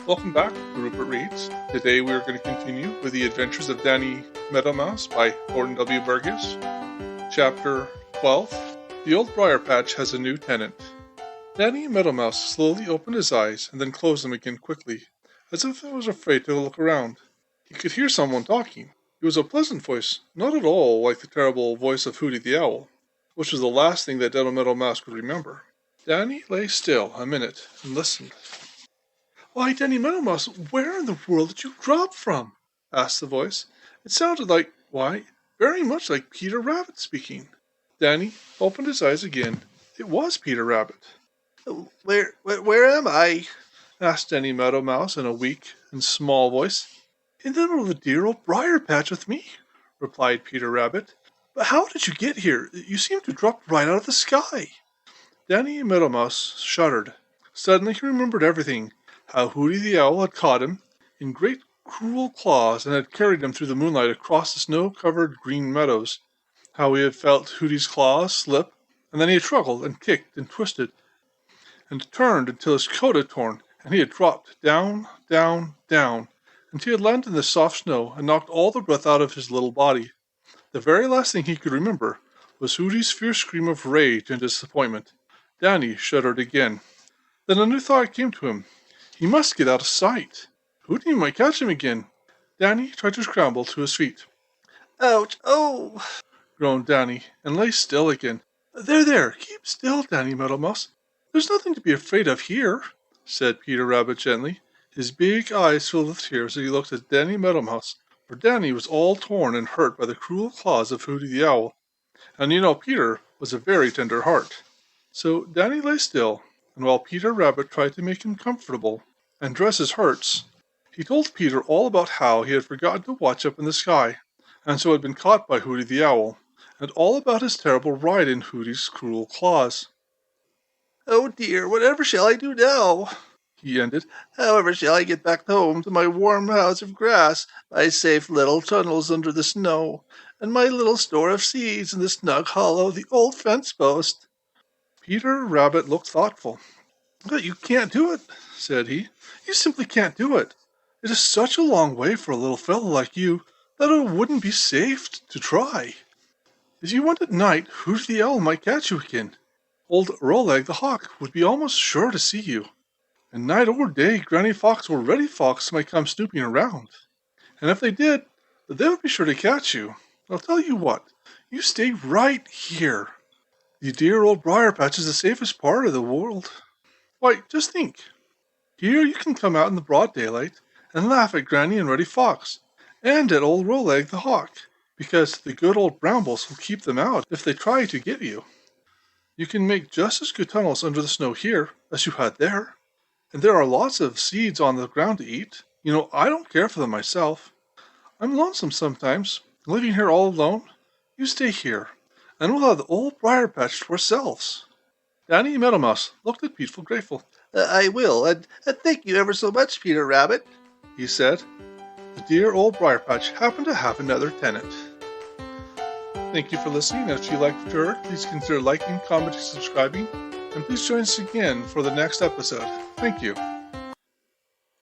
Welcome back to Rupert Reads. Today we are going to continue with the adventures of Danny Meadow by Thornton W Burgess. Chapter 12. The Old Briar Patch Has a New Tenant. Danny Meadow slowly opened his eyes and then closed them again quickly, as if he was afraid to look around. He could hear someone talking. It was a pleasant voice, not at all like the terrible voice of Hooty the Owl, which was the last thing that Danny Meadow could remember. Danny lay still a minute and listened. "Why, Danny Meadow where in the world did you drop from?" asked the voice. It sounded very much like Peter Rabbit speaking. Danny opened his eyes again. It was Peter Rabbit. Where am I?" asked Danny Meadow in a weak and small voice. "In the middle of the dear old briar patch with me," replied Peter Rabbit. "But how did you get here? You seem to drop right out of the sky." Danny Meadow shuddered. Suddenly he remembered everything. How Hooty the Owl had caught him in great cruel claws and had carried him through the moonlight across the snow-covered green meadows. How he had felt Hooty's claws slip, and then he had struggled and kicked and twisted and turned until his coat had torn, and he had dropped down, down, down, until he had landed in the soft snow and knocked all the breath out of his little body. The very last thing he could remember was Hooty's fierce scream of rage and disappointment. Danny shuddered again. Then a new thought came to him. He must get out of sight. Hooty might catch him again. Danny tried to scramble to his feet. "Ouch! Oh!" groaned Danny, and lay still again. There, keep still, Danny Meadow There's nothing to be afraid of here," said Peter Rabbit gently. His big eyes filled with tears as he looked at Danny Meadow for Danny was all torn and hurt by the cruel claws of Hooty the Owl. And Peter was a very tender heart. So Danny lay still, and while Peter Rabbit tried to make him comfortable and dress his hurts, he told Peter all about how he had forgotten to watch up in the sky, and so had been caught by Hooty the Owl, and all about his terrible ride in Hooty's cruel claws. "Oh dear, whatever shall I do now?" he ended. "However shall I get back home to my warm house of grass, my safe little tunnels under the snow, and my little store of seeds in the snug hollow of the old fence post?" Peter Rabbit looked thoughtful. "But you can't do it," said he. "You simply can't do it. It is such a long way for a little fellow like you that it wouldn't be safe to try. If you went at night, Hooty the Owl might catch you again. Old Rollag the Hawk would be almost sure to see you. And night or day, Granny Fox or Reddy Fox might come snooping around. And if they did, they would be sure to catch you. I'll tell you what, you stay right here. The dear old briar patch is the safest part of the world. Why, just think. Here you can come out in the broad daylight and laugh at Granny and Reddy Fox, and at old Rollag the Hawk, because the good old brambles will keep them out if they try to get you. You can make just as good tunnels under the snow here as you had there, and there are lots of seeds on the ground to eat. I don't care for them myself. I'm lonesome sometimes, living here all alone. You stay here, and we'll have the old briar patch to ourselves." Danny Meadow looked at Peter grateful. "I will, and thank you ever so much, Peter Rabbit," he said. The dear old briar patch happened to have another tenant. Thank you for listening. If you liked what you heard, please consider liking, commenting, subscribing, and please join us again for the next episode. Thank you.